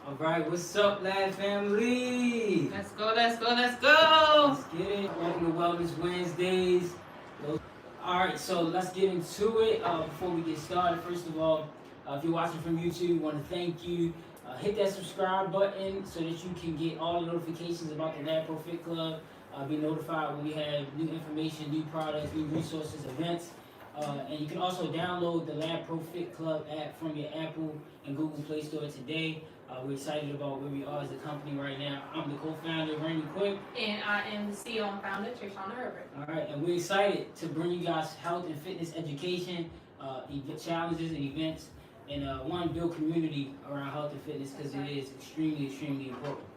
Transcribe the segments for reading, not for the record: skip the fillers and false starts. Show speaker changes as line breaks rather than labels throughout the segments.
Alright, what's up, Lad family?
Let's go, let's go, let's go!
Let's get it. Welcome to Wellness Wednesdays. Alright, so let's get into it. Before we get started, first of all, if you're watching from YouTube, we want to thank you. Hit that subscribe button so that you can get all the notifications about the Lab Pro Fit Club. Be notified when we have new information, new products, new resources, events. And you can also download the Lab Pro Fit Club app from your Apple and Google Play Store today. We're excited about where we are as a company right now. I'm the co-founder, Randy Quick.
And I am the CEO and founder, Trishana Herbert.
All right, and we're excited to bring you guys health and fitness education, challenges and events, and build community around health and fitness because it is extremely, extremely important.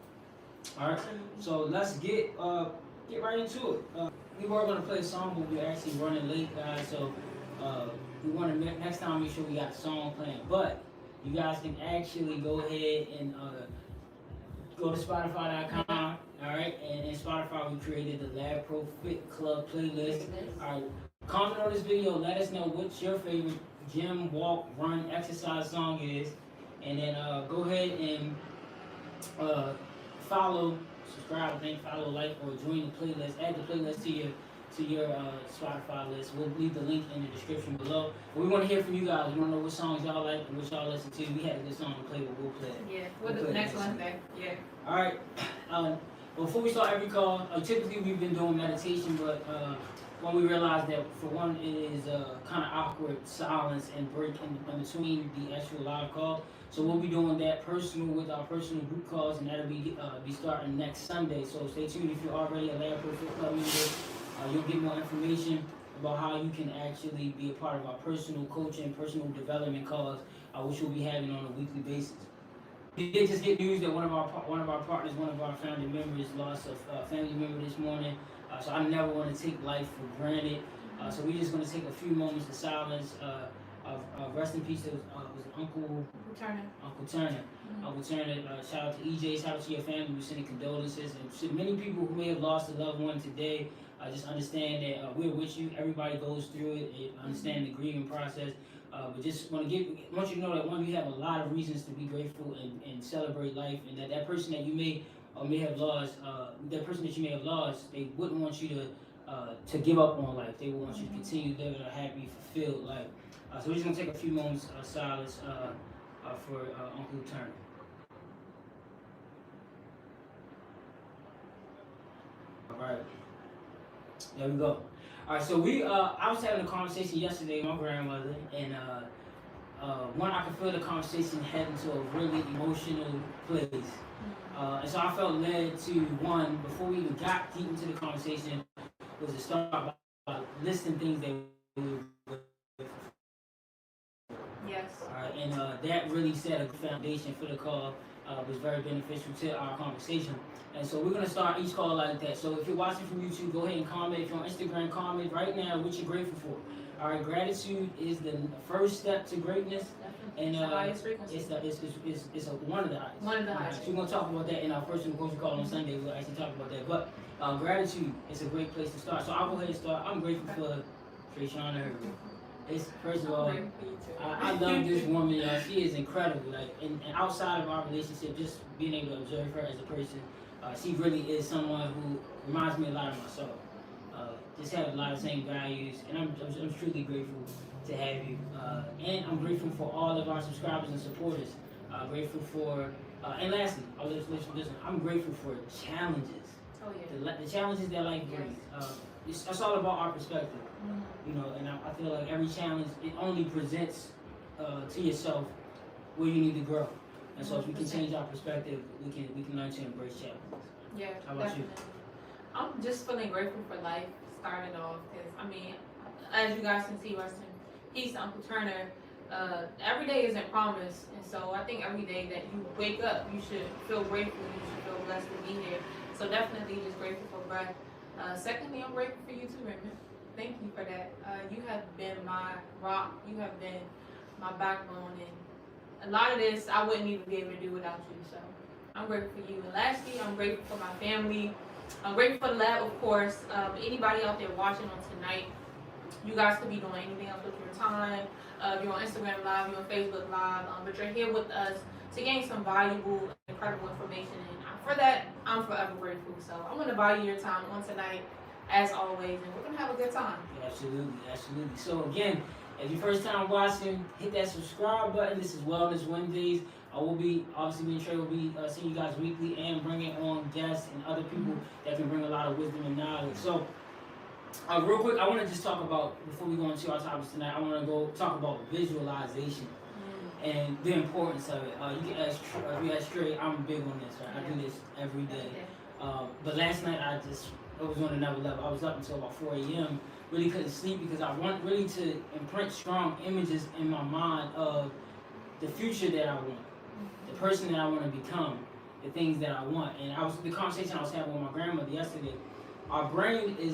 All right, so let's get right into it. We were going to play a song, but we're actually running late, guys, so we want to next time make sure we got the song playing. But you guys can actually go ahead and go to Spotify.com, all right? And in Spotify, we created the Lab Pro Fit Club playlist. All right, comment on this video. Let us know what your favorite gym, walk, run, exercise song is. And then go ahead and follow, subscribe, follow, like, or join the playlist. Add the playlist to your Spotify list. We'll leave the link in the description below. But we want to hear from you guys. We want to know what songs y'all like and what y'all listen to. We had a good song to play, but we'll play it.
Yeah, we'll do the next Wednesday. Yeah.
All right. Before we start every call, typically we've been doing meditation, but when we realized that for one, it is kind of awkward silence and break in between the actual live call. So we'll be doing that personal with our personal group calls, and that'll be starting next Sunday. So stay tuned if you're already a Lab Pro Fit Club member. You'll get more information about how you can actually be a part of our personal coaching, personal development calls, which we'll be having on a weekly basis. We did just get news that one of our partners, one of our founding members, lost a family member this morning. So I never want to take life for granted. So we're just going to take a few moments of silence. Rest in peace to was Uncle Turner. Uncle Turner. Mm-hmm. Uncle Turner. Shout out to EJ. Shout out to your family. We're sending condolences. And to many people who may have lost a loved one today, just understand that we're with you. Everybody goes through it. Understand the grieving process. But just want you to know that one, you have a lot of reasons to be grateful and celebrate life, and that person that you may have lost, they wouldn't want you to give up on life. They would want you to continue living a happy, fulfilled life. So we're just gonna take a few moments of silence for Uncle Turner. All right. There we go. All right, so I was having a conversation yesterday with my grandmother, and I could feel the conversation heading to a really emotional place. And so I felt led to, one, before we even got deep into the conversation, was to start by listing things that we were grateful for.
Yes.
All right, and that really set a foundation for the call. Was very beneficial to our conversation. And so we're going to start each call like that. So if you're watching from YouTube, go ahead and comment. If you're on Instagram, comment right now what you're grateful for. All right, gratitude is the first step to greatness. And
it's
one of the highest.
One of the highest.
So we're going to talk about that in our personal coaching call on Sunday. We'll actually talk about that. But gratitude is a great place to start. So I'll go ahead and start. I'm grateful for Trishana Herbert. First of all, I love this woman, y'all. She is incredible. Like, and outside of our relationship, just being able to observe her as a person, she really is someone who reminds me a lot of myself. Just have a lot of same values, and I'm truly grateful to have you. And I'm grateful for all of our subscribers and supporters. Grateful for, and lastly, listen, I'm grateful for challenges.
Oh yeah.
The challenges that life brings. That's all about our perspective. You know, and I feel like every challenge, it only presents to yourself where you need to grow. And so if we can change our perspective, we can learn to embrace challenges.
Yeah,
how about
definitely. I'm just feeling grateful for life starting off, because I mean, as you guys can see, rest in peace, Uncle Turner. Every day isn't promised, and so I think every day that you wake up, you should feel grateful. You should feel blessed to be here. So definitely just grateful for breath. Secondly, I'm grateful for you too, Raymond. Thank you for that. You have been my rock. You have been my backbone, and a lot of this I wouldn't even be able to do without you. So I'm grateful for you. And lastly, I'm grateful for my family. I'm grateful for the lab, of course. Anybody out there watching on tonight, you guys could be doing anything else with your time. You're on Instagram Live, you're on Facebook Live, but you're here with us to gain some valuable, incredible information. And for that, I'm forever grateful. So I want to value your time on tonight, as always, and we're gonna have a good time.
Absolutely, absolutely. So again, if your first time watching, hit that subscribe button. This is Wellness Wednesdays. I will be, obviously, me and Trey will be seeing you guys weekly and bringing on guests and other people that can bring a lot of wisdom and knowledge. So, real quick, I want to just talk about, before we go into our topics tonight, I want to go talk about visualization and the importance of it. You can ask, you ask Trey, I'm big on this, right? I do this every day. But last night, I was on another level. I was up until about 4 a.m., really couldn't sleep because I want really to imprint strong images in my mind of the future that I want, the person that I want to become, the things that I want. And the conversation I was having with my grandmother yesterday. Our brain is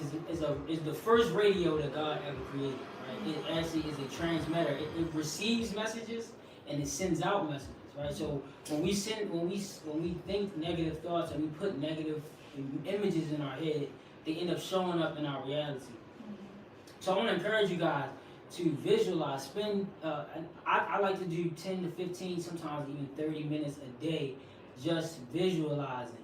the first radio that God ever created. Right? It actually is a transmitter. It receives messages and it sends out messages. Right. So when we think negative thoughts and we put negative images in our head, they end up showing up in our reality. So I want to encourage you guys to visualize. Spend, I like to do 10 to 15, sometimes even 30 minutes a day just visualizing.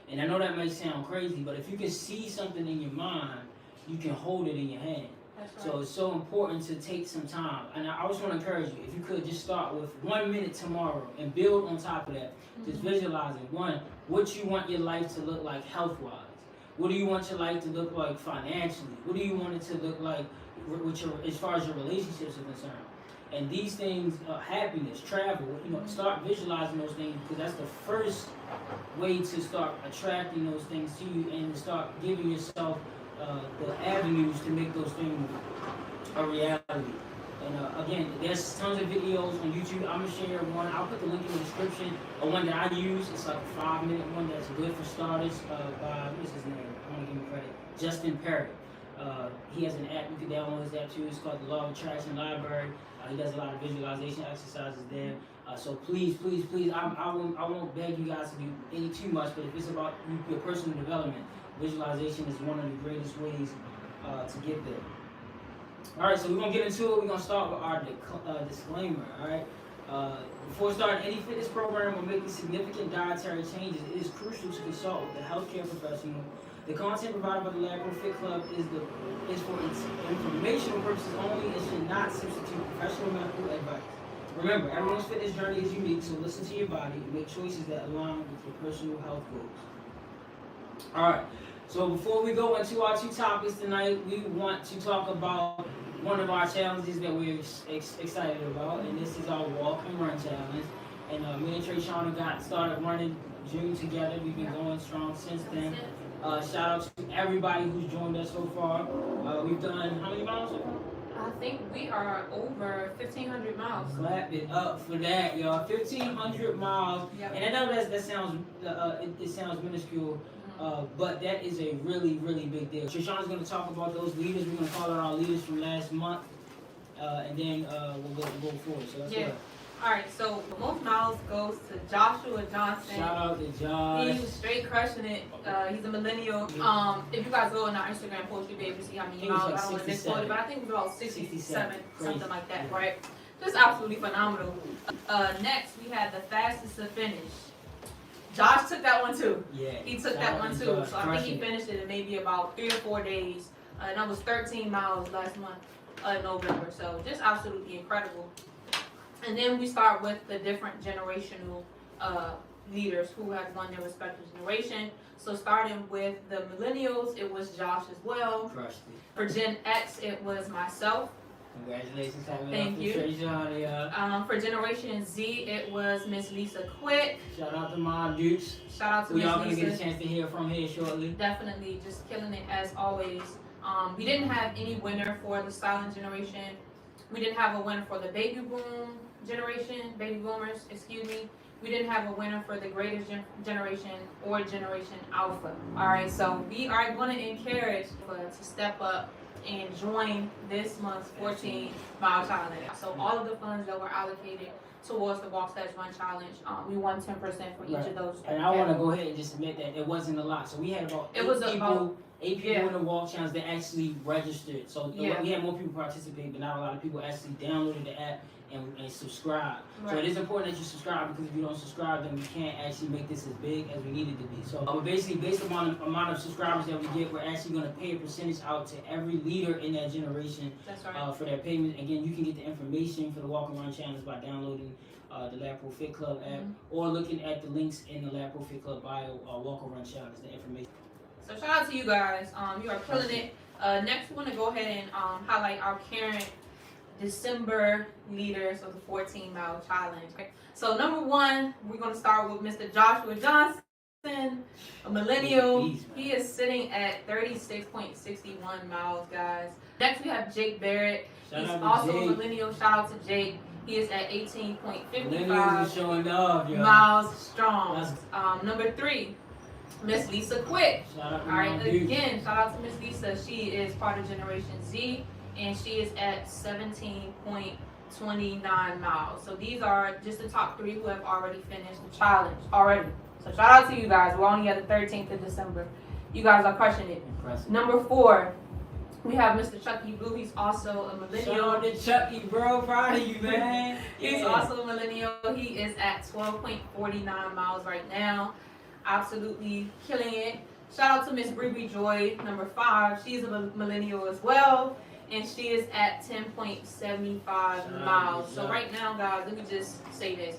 And I know that may sound crazy, but if you can see something in your mind, you can hold it in your hand.
That's right.
So it's so important to take some time. And I just want to encourage you, if you could just start with 1 minute tomorrow and build on top of that. Just visualizing, one, what you want your life to look like health-wise. What do you want your life to look like financially? What do you want it to look like as far as your relationships are concerned? And these things, happiness, travel, start visualizing those things, because that's the first way to start attracting those things to you and to start giving yourself the avenues to make those things a reality. And again, there's tons of videos on YouTube. I'm going to share one. I'll put the link in the description. One that I use. It's like a 5-minute one that's good for starters by, what's his name? I want to give him credit. Justin Perry. He has an app. You can download his app too. It's called the Law of Attraction Library. He does a lot of visualization exercises there. So please, I won't beg you guys to do any too much, but if it's about your personal development, visualization is one of the greatest ways to get there. All right, so we're going to get into it. We're going to start with our disclaimer, all right? Before starting any fitness program or making significant dietary changes, it is crucial to consult with a healthcare professional. The content provided by the Lab Fit Club is for informational purposes only and should not substitute professional medical advice. Remember, everyone's fitness journey is unique, so listen to your body and make choices that align with your personal health goals. All right, so before we go into our two topics tonight, we want to talk about one of our challenges that we're excited about, and this is our walk and run challenge. And me and Trey Shauna got started running June together. We've been going strong since then. Shout out to everybody who's joined us so far. We've done how many miles so far?
I think we are over 1,500 miles.
Clap it up for that, y'all. 1,500 miles.
Yep.
And I know that sounds it sounds minuscule, but that is a really, really big deal. Trishana's going to talk about those leaders. We're going to call out our leaders from last month, and then we'll go forward. So let's go.
All right, so most miles goes to Joshua Johnson.
Shout out to Josh.
He was straight crushing it. He's a millennial. If you guys go on our Instagram post, you'll be able to see how many miles. I don't want to misquote it, but I think it was about 67, something like that, right? Just absolutely phenomenal. Next, we had the fastest to finish. Josh took that one too.
Yeah,
he took that one too. So I think he finished it in maybe about 3 or 4 days. And that was 13 miles last month, November. So just absolutely incredible. And then we start with the different generational leaders who have won their respective generation. So starting with the millennials, it was Josh as well.
Crushed it.
For Gen X, it was myself.
Congratulations,
thank you. For Generation Z, it was Miss Lisa Quick.
Shout out to Mom Dukes.
Shout out to Miss Lisa.
We all gonna get a chance to hear from her shortly.
Definitely, just killing it as always. We didn't have any winner for the silent generation. We didn't have a winner for the baby boom generation, baby boomers, excuse me. We didn't have a winner for the greatest generation or Generation Alpha. All right, so we are going to encourage to step up and join this month's 14-mile challenge. So all of the funds that were allocated towards the Walk/Run challenge, we won 10% for each of those.
And I want to go ahead and just admit that it wasn't a lot. So we had about eight people in the walk challenge that actually registered. So we had more people participate, but not a lot of people actually downloaded the app and subscribe.
Right.
So it is important that you subscribe, because if you don't subscribe, then we can't actually make this as big as we need it to be. So we're basically, based upon the amount of subscribers that we get, we're actually going to pay a percentage out to every leader in that generation.
That's right.
For their payment. Again, you can get the information for the Walk and Run Challenge by downloading the Lab Pro Fit Club app, or looking at the links in the Lab Pro Fit Club bio. Walk and Run Challenge, the information.
So shout out to you guys. You are killing it. Next, we want to go ahead and highlight our current December leaders of the 14-mile challenge. So number one, we're going to start with Mr. Joshua Johnson, a millennial. He is sitting at 36.61 miles, guys. Next, we have Jake Barrett. He's also a millennial. Shout out to Jake. He is at 18.55 miles strong. Number three, Miss Lisa Quick. All right, again, shout out to Miss Lisa. She is part of Generation Z, and she is at 17.29 miles. So these are just the top three who have already finished the challenge already. So shout out to you guys. We're only at the 13th of December. You guys are crushing it.
Impressive.
Number four, we have Mr. Chucky Blue. He's also a millennial.
Shout out to Chucky, bro. Proud of you, man.
He's also a millennial. He is at 12.49 miles right now. Absolutely killing it. Shout out to Miss Bree Joy, number 5. She's a millennial as well, and she is at 10.75 miles. So right now, guys, let me just say this.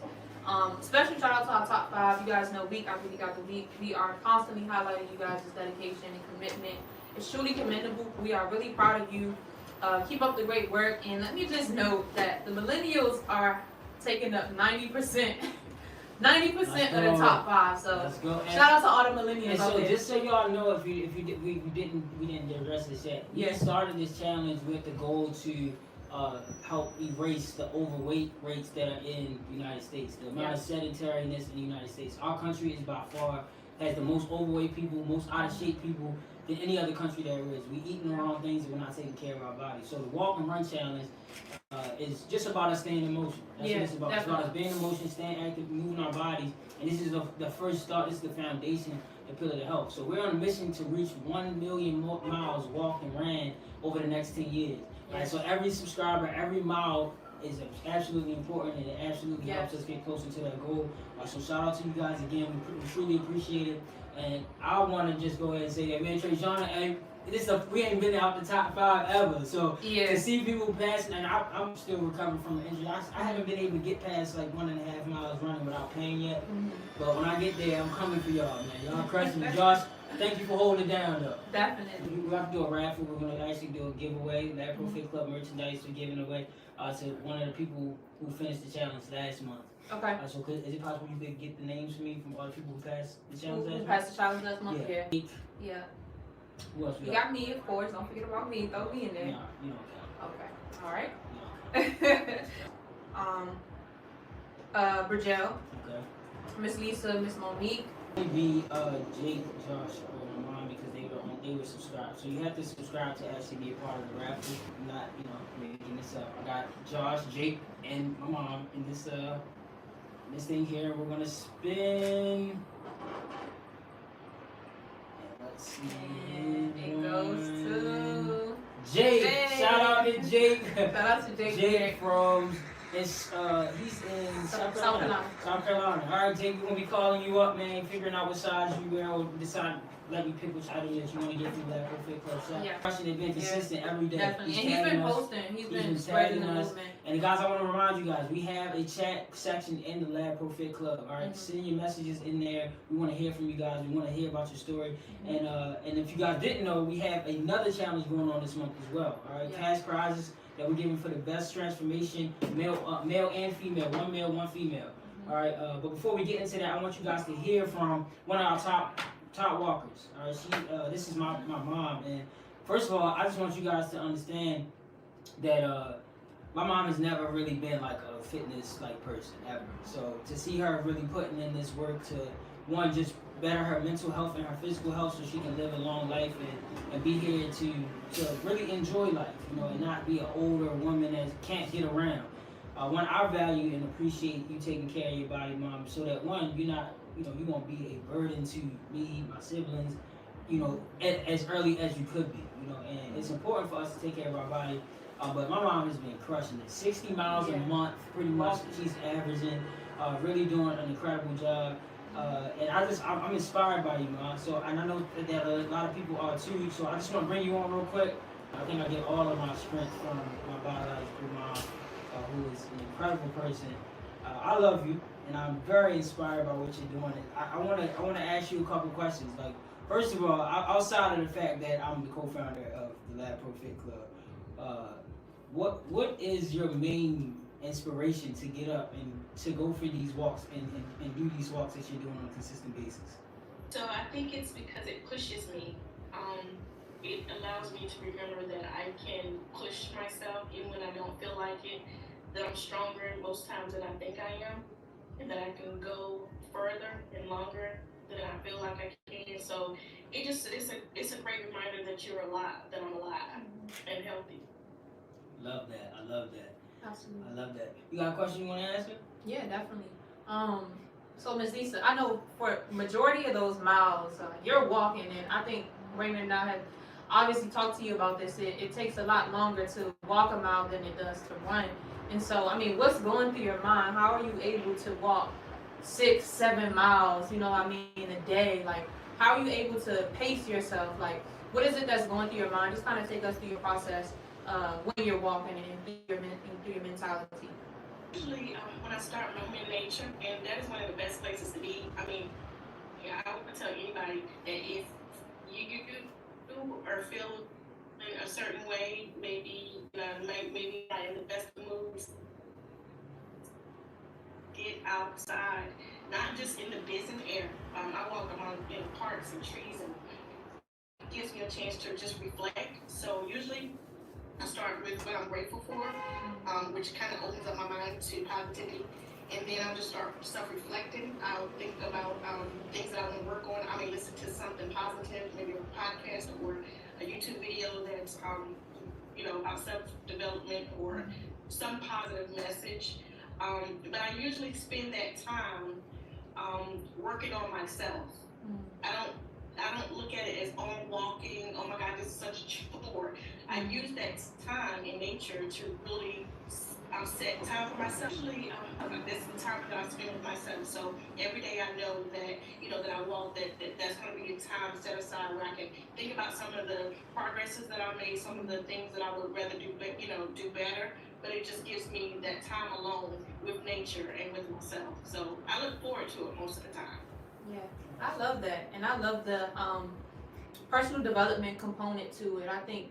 Special shout out to our top 5. You guys know week after week after week, we are constantly highlighting you guys' dedication and commitment. It's truly commendable. We are really proud of you. Keep up the great work. And let me just note that the millennials are taking up 90%. 90% of the top 5. So shout out to all the millennials.
And so just so y'all know, if we didn't address this yet. We started this challenge with the goal to help erase the overweight rates that are in the United States. The amount of sedentariness in the United States. Our country is by far has the most overweight people, most out of shape people than any other country there is. We eating the wrong things and we're not taking care of our bodies. So the Walk and Run Challenge is just about us staying in motion. That's what it's about. It's about us being in motion, staying active, moving our bodies. And this is the first start. This is the foundation, the pillar to health. So we're on a mission to reach 1 million miles walked and ran over the next 10 years. Right? So every subscriber, every mile is absolutely important, and it absolutely helps us get closer to that goal. So shout out to you guys again. We truly appreciate it. And I want to just go ahead and say that, man, Trayjana, we ain't been out the top 5 ever. So to see people passing, and I'm still recovering from the injury. I haven't been able to get past like 1.5 miles running without pain yet. But when I get there, I'm coming for y'all, man. Y'all crushing me. Josh, thank you for holding it down, though.
Definitely.
We have to do a raffle. We're going to actually do a giveaway. Lab Pro Fit Club merchandise we're giving away to one of the people who finished the challenge last month.
Okay.
So is it possible you could get the names for me from all the people who passed the challenge last month?
Who passed the challenge last month? Yeah.
Who else
You got me, of course. Don't forget about me. Throw me in there.
No, you don't count.
Okay. All right.
No.
Bridgelle.
Okay.
Miss Lisa, Miss Monique.
Maybe Jake, Josh, or my mom, because they were subscribed. So you have to subscribe to actually be a part of the raffle. I'm not, making this up. I got Josh, Jake, and my mom in this thing here. We're gonna spin. Let's see.
It goes to
Jake. Shout out to Jake.
Shout out to Jake.
Jake from he's in South Carolina. All right, Jake, we're gonna be calling you up, man. Figuring out what size you wear, or let me pick which item that you want to get from that Fit Club shop. They've been consistent every day.
Definitely. And he's been posting. He's been spreading the movement.
And guys, I want to remind you guys, we have a chat section in the Lab Pro Fit Club. All right, send your messages in there. We want to hear from you guys. We want to hear about your story. And if you guys didn't know, we have another challenge going on this month as well. All right, cash prizes that we're giving for the best transformation, male and female, 1 male, 1 female. All right, but before we get into that, I want you guys to hear from one of our top walkers. All right, this is my mom, and first of all, I just want you guys to understand that my mom has never really been like a fitness person ever. So to see her really putting in this work to one, just better her mental health and her physical health so she can live a long life and be here to really enjoy life, and not be an older woman that can't get around. I value and appreciate you taking care of your body, Mom, so that one, you're not, you won't be a burden to me, my siblings, as early as you could be, and it's important for us to take care of our body But my mom has been crushing it. 60 miles a month, pretty much. She's averaging, really doing an incredible job. And I'm inspired by you, Mom. So, and I know that a lot of people are too. So I just want to bring you on real quick. I think I get all of my strength from my biological mom, who is an incredible person. I love you, and I'm very inspired by what you're doing. I want to ask you a couple questions. Like, first of all, outside of the fact that I'm the co-founder of the Lab Pro Fit Club, what is your main inspiration to get up and to go for these walks and do these walks that you're doing on a consistent basis?
So I think it's because it pushes me. It allows me to remember that I can push myself even when I don't feel like it, that I'm stronger most times than I think I am, and that I can go further and longer than I feel like I can. So it's a great reminder that you're alive, that I'm alive and healthy.
Love that. I love that.
Absolutely.
I love that. You got a question you want to answer?
Yeah, definitely. So Ms. Lisa, I know for majority of those miles, you're walking, and I think Raymond and I have obviously talked to you about this. It takes a lot longer to walk a mile than it does to run. And so, I mean, what's going through your mind? How are you able to walk 6-7 miles, in a day? Like, how are you able to pace yourself? Like, what is it that's going through your mind? Just kind of take us through your process when you're walking and through your mentality.
Usually, when I start, I'm in nature, and that is one of the best places to be. I mean, I would tell anybody that if you or feel in a certain way, maybe maybe not in the best of moods, get outside, not just in the busy air. I walk around parks and trees, and it gives me a chance to just reflect. So usually I start with what I'm grateful for, which kind of opens up my mind to positivity. And then I'll just start self-reflecting. I'll think about things that I want to work on. I may listen to something positive, maybe a podcast or a YouTube video that's about self-development or some positive message. But I usually spend that time working on myself. I don't look at it as walking. Oh my God, this is such a chore. I use that time in nature to really set time for myself. Usually, that's the time that I spend with myself. So every day I know that that I walk. That's going to be a time set aside where I can think about some of the progresses that I made, some of the things that I would rather do better. But it just gives me that time alone with nature and with myself. So I look forward to it most of the time.
Yeah, I love that, and I love the personal development component to it. I think,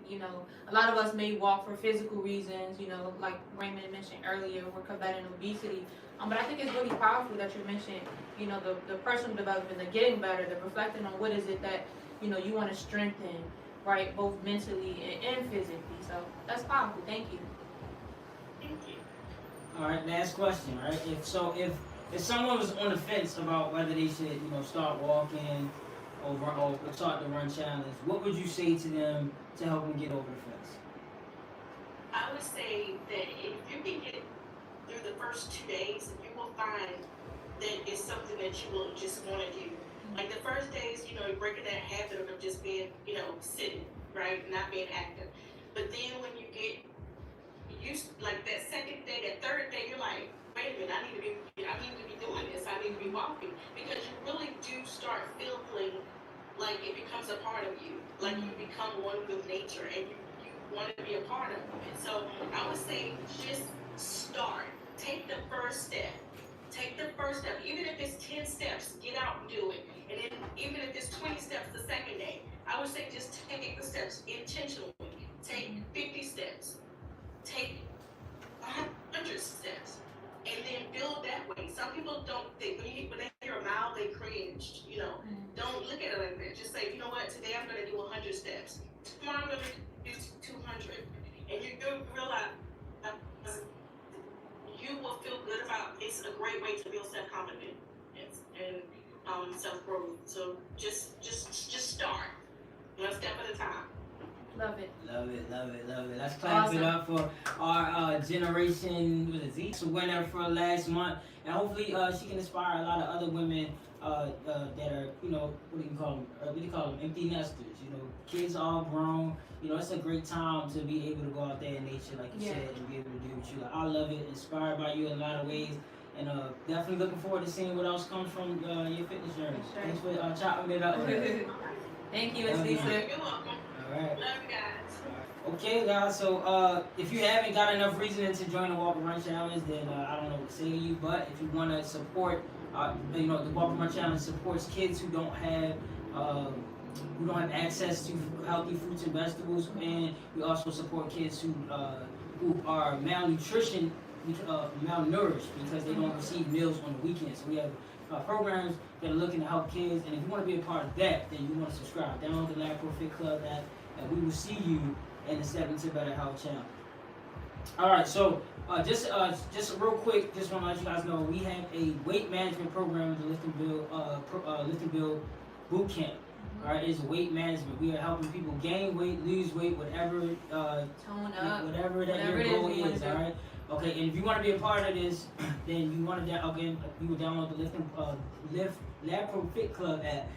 a lot of us may walk for physical reasons, like Raymond mentioned earlier, we're combating obesity. But I think it's really powerful that you mentioned, the personal development, the getting better, the reflecting on what is it that, you want to strengthen, right, both mentally and physically. So that's powerful. Thank you.
Thank you.
All right, last question, right? If someone was on the fence about whether they should, start walking or start the run challenge, what would you say to them to help them get over the fence?
I would say that if you can get through the first 2 days, you will find that it's something that you will just want to do. Like the first days, you're breaking that habit of just being, sitting, right, not being active. But then when you get used, like that second day, that third day, you're like, wait a minute, I need to be doing this. I need to be walking, because you really do start feeling like it becomes a part of you, like you become one with nature, and you want to be a part of it. So I would say just start. Take the first step. Take the first step. Even if it's 10 steps, get out and do it. And then even if it's 20 steps the second day, I would say just take the steps intentionally. Take 50 steps. Take 100 steps. And then build that way. Some people don't think, when they hear a mile, they cringe. Don't look at it like that. Just say, you know what, today I'm going to do 100 steps. Tomorrow I'm going to do 200. And you'll realize you will feel good about it. It's a great way to build self-confidence and self-growth. So just start. One step at a time.
Love it.
Love it, love it, love it. Let's clap it up for our Generation Z winner for last month. And hopefully she can inspire a lot of other women that are, what do you call them? What do you call them? Empty nesters. Kids all grown. It's a great time to be able to go out there in nature, like you said, and be able to do what you like. I love it. Inspired by you in a lot of ways. And definitely looking forward to seeing what else comes from your fitness journey. Thanks for chopping it up.
Thank you, Miss Lisa.
You're welcome.
All right.
Love you guys.
Okay, guys. So if you haven't got enough reason to join the Walk and Run Challenge, then I don't know what to say to you. But if you want to support, the Walk and Run Challenge supports kids who don't have access to healthy fruits and vegetables, and we also support kids who are malnourished because they don't receive meals on the weekends. So we have programs that are looking to help kids, and if you want to be a part of that, then you want to subscribe. Download the Lab Pro Fit Club app, and we will see you in the 7 to Better Health channel. All right, so just real quick, just want to let you guys know we have a weight management program in the Lift and Build Boot Camp. All right, it's weight management. We are helping people gain weight, lose weight, whatever whatever your goal is. All right. Okay, and if you want to be a part of this, then you want to you will download the Lab Pro Fit Club app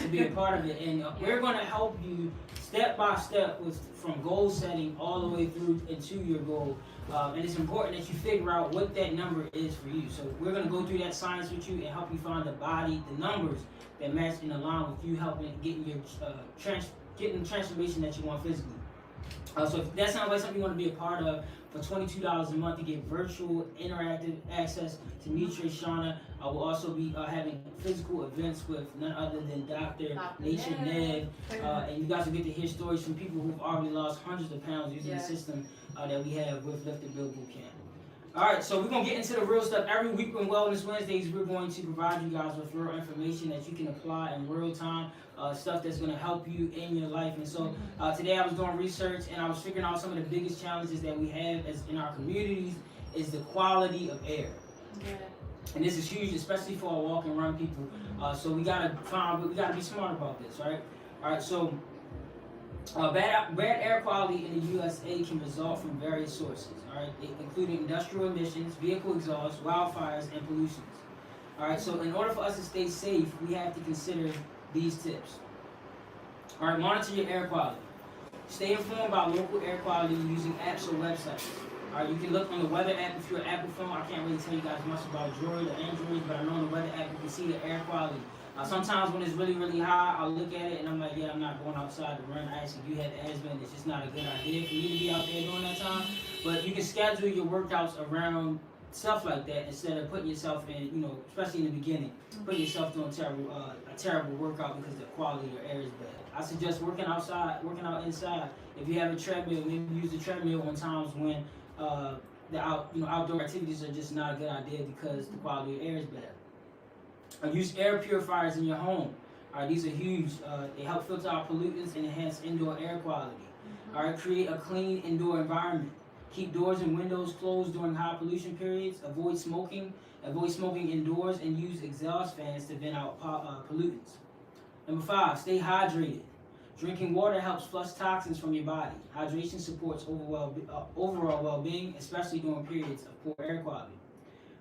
to be a part of it, and we're going to help you step by step from goal setting all the way through into your goal. And it's important that you figure out what that number is for you. So we're going to go through that science with you and help you find the numbers that match and align with you, getting the transformation that you want physically. So if that sounds like something you want to be a part of, for $22 a month, to get virtual interactive access to me, Shauna. I will also be having physical events with none other than Dr. Nature Ned. And you guys will get to hear stories from people who've already lost hundreds of pounds using the system that we have with Lift and Build Boot Camp. Alright, so we're going to get into the real stuff. Every week on Wellness Wednesdays, we're going to provide you guys with real information that you can apply in real time, stuff that's going to help you in your life. And so today I was doing research and I was figuring out some of the biggest challenges that we have in our communities is the quality of air. Yeah. And this is huge, especially for our walk and run people. So we got to be smart about this, right? Alright, so bad air quality in the USA can result from various sources, all right, including industrial emissions, vehicle exhaust, wildfires, and pollutions. All right, so in order for us to stay safe, we have to consider these tips. All right, monitor your air quality. Stay informed about local air quality using apps or websites. All right, you can look on the weather app if you're an Apple phone. I can't really tell you guys much about Droid or Android, but I know on the weather app you can see the air quality. Sometimes when it's really, really high, I'll look at it and I'm like, yeah, I'm not going outside to run. I actually do have asthma and it's just not a good idea for me to be out there during that time. But you can schedule your workouts around stuff like that instead of putting yourself in, especially in the beginning, putting yourself through a terrible workout because the quality of your air is bad. I suggest working out inside. If you have a treadmill, maybe use the treadmill on times when outdoor activities are just not a good idea because the quality of air is bad. Use air purifiers in your home. All right, these are huge. They help filter out pollutants and enhance indoor air quality. All right, create a clean indoor environment. Keep doors and windows closed during high pollution periods. Avoid smoking indoors, and use exhaust fans to vent out pollutants. Number 5, stay hydrated. Drinking water helps flush toxins from your body. Hydration supports overall well-being, especially during periods of poor air quality.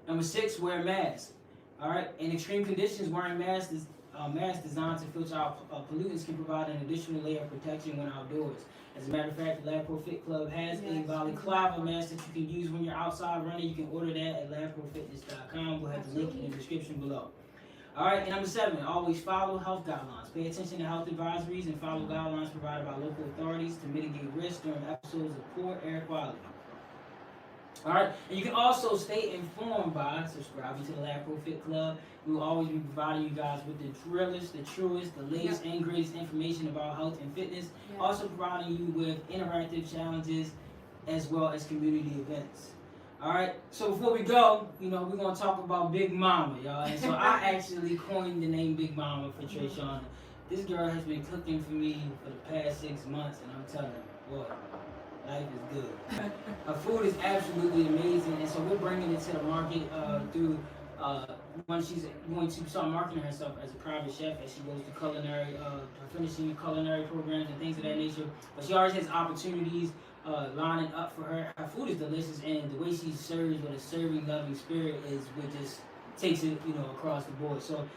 Number 6, wear a mask. All right. In extreme conditions, wearing masks designed to filter out pollutants can provide an additional layer of protection when outdoors. As a matter of fact, the Lab Pro Fit Club has a Balacava mask that you can use when you're outside running. You can order that at labprofitness.com. We'll have the link in the description below. All right. And number 7, always follow health guidelines. Pay attention to health advisories and follow guidelines provided by local authorities to mitigate risks during episodes of poor air quality. All right, and you can also stay informed by subscribing to the Lab Pro Fit Club. We will always be providing you guys with the drillest, the truest, the latest and greatest information about health and fitness. Also providing you with interactive challenges as well as community events. All right, so before we go, we're going to talk about Big Mama, y'all. And so I actually coined the name Big Mama for Shauna. This girl has been cooking for me for the past 6 months, and I'm telling you, boy, life is good. Her food is absolutely amazing, and so we're bringing it to the market through when she's going to start marketing herself as a private chef as she goes to finishing culinary programs and things of that nature. But she always has opportunities lining up for her. Her food is delicious, and the way she serves with a serving, loving spirit is what just takes it, across the board. So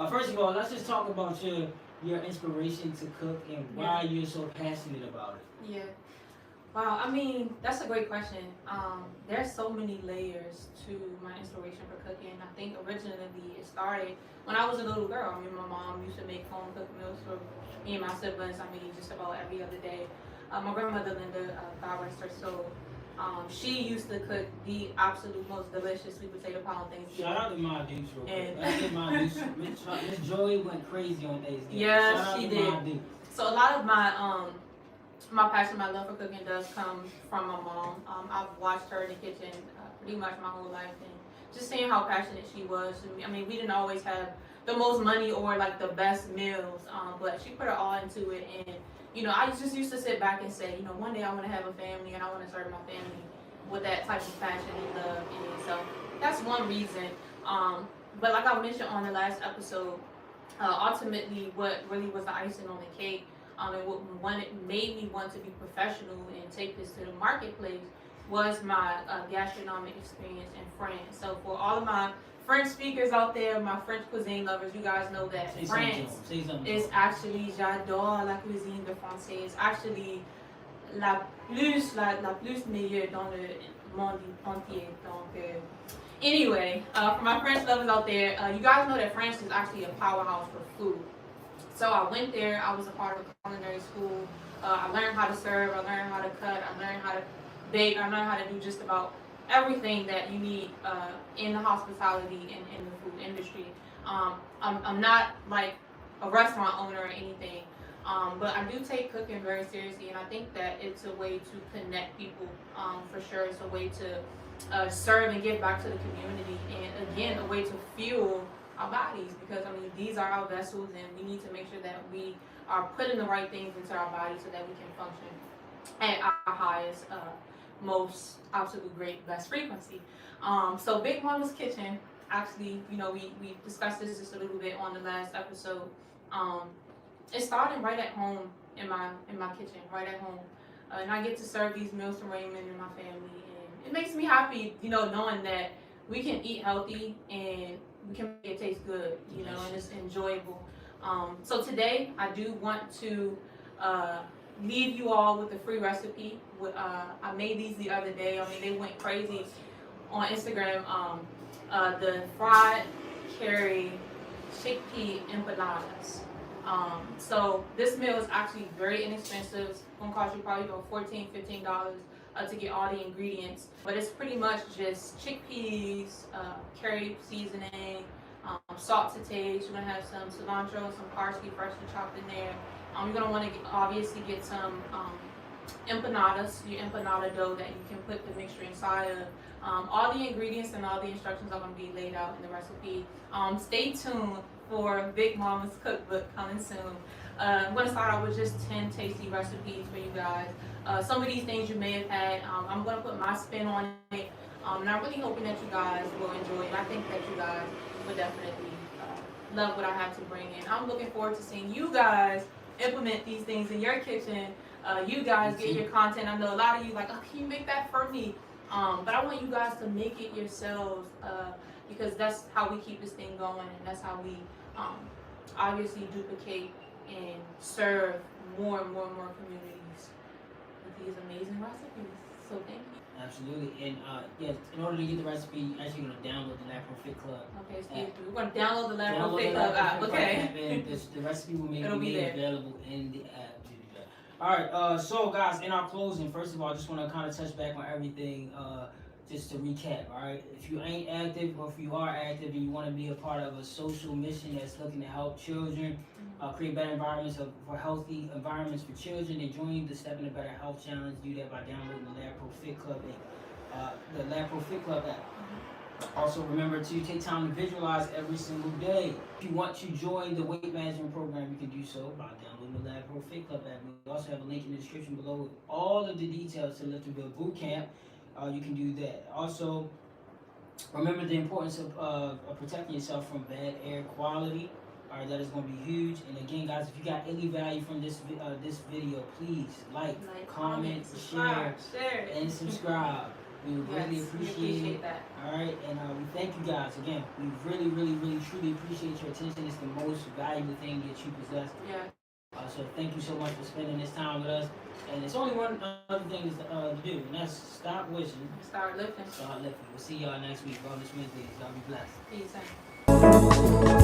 First of all, let's just talk about your inspiration to cook and why you're so passionate about it.
Yeah. Wow, I mean, that's a great question. There's so many layers to my inspiration for cooking. I think originally it started when I was a little girl. I mean, my mom used to make home cooked meals for me and my siblings. I mean, just about every other day. My grandmother Linda, God rest her soul, she used to cook the absolute most delicious sweet potato pie on Thanksgiving.
Shout out to my Dukes real quick. Let's get my Dukes. Miss Joy went crazy on Thanksgiving.
Yeah, she did. So a lot of my passion, my love for cooking does come from my mom. I've watched her in the kitchen pretty much my whole life, and just seeing how passionate she was. I mean, we didn't always have the most money or like the best meals, but she put her all into it. And you know, I just used to sit back and say, you know, one day I want to have a family and I want to serve my family with that type of passion and love. And so that's one reason. But like I mentioned on the last episode, ultimately, what really was the icing on the cake. And what made me want to be professional and take this to the marketplace was my gastronomic experience in France. So for all of my French speakers out there, my French cuisine lovers, you guys know that France is actually, j'adore la cuisine de français. It's actually la plus meilleure dans le monde entier. Donc, anyway, for my French lovers out there, you guys know that France is actually a powerhouse for food. So I went there. I was a part of a culinary school. I learned how to serve. I learned how to cut. I learned how to bake. I learned how to do just about everything that you need in the hospitality and in the food industry. I'm not like a restaurant owner or anything, but I do take cooking very seriously, and I think that it's a way to connect people for sure. It's a way to serve and give back to the community, and again, a way to fuel our bodies, because I mean, these are our vessels, and we need to make sure that we are putting the right things into our body so that we can function at our highest, most absolute great best frequency. So Big Mama's Kitchen, actually, you know, we discussed this just a little bit on the last episode. It started right at home in my kitchen, right at home, and I get to serve these meals to Raymond and my family, and it makes me happy, you know, knowing that we can eat healthy and we can make it taste good, you know, and it's enjoyable. So today I do want to leave you all with a free recipe. I made these the other day. I mean, they went crazy on Instagram. The fried curry chickpea empanadas. So this meal is actually very inexpensive. It's gonna cost you probably about $14, $15 to get all the ingredients. But it's pretty much just chickpeas, curry seasoning, salt to taste. You're gonna have some cilantro, some parsley freshly chopped in there. You're gonna want to obviously get some empanadas, your empanada dough that you can put the mixture inside of. All the ingredients and all the instructions are gonna be laid out in the recipe. Stay tuned for Big Mama's cookbook coming soon. I'm gonna start out with just 10 tasty recipes for you guys. Some of these things you may have had. I'm gonna put my spin on it. And I'm really hoping that you guys will enjoy it. I think that you guys would definitely love what I have to bring in. I'm looking forward to seeing you guys implement these things in your kitchen. You guys get your content. I know a lot of you like, oh, can you make that for me? But I want you guys to make it yourselves because that's how we keep this thing going, and that's how we obviously duplicate and serve more and more and more communities with these amazing recipes. So thank you.
Absolutely, and yes, in order to get the recipe, you're actually going to download the Lacro Fit Club.
Okay, Steve, we're going to download the Lacro Fit Club app. Okay.
And the recipe will be available in the app. Alright, so guys, in our closing, first of all, I just want to kind of touch back on everything, just to recap, alright? If you ain't active, or if you are active and you want to be a part of a social mission that's looking to help children, create better environments for healthy environments for children, then join the Step in a Better Health Challenge. Do that by downloading the Lacro Fit Club app. Also, remember to take time to visualize every single day. If you want to join the weight management program, you can do so by downloading the Lacro Fit Club app. We also have a link in the description below with all of the details to Lift and Build Bootcamp. You can do that. Also, remember the importance of protecting yourself from bad air quality. All right, that is going to be huge. And again, guys, if you got any value from this video, please like, comment, share, and subscribe. We would greatly appreciate it.
That.
All right, and we thank you guys again. We really, really, really, truly appreciate your attention. It's the most valuable thing that you possess.
Yeah.
So thank you so much for spending this time with us. And it's only one other thing to do, and that's stop wishing.
Start lifting.
Start lifting. We'll see y'all next week, Wellness Wednesdays. Y'all be blessed.
Peace.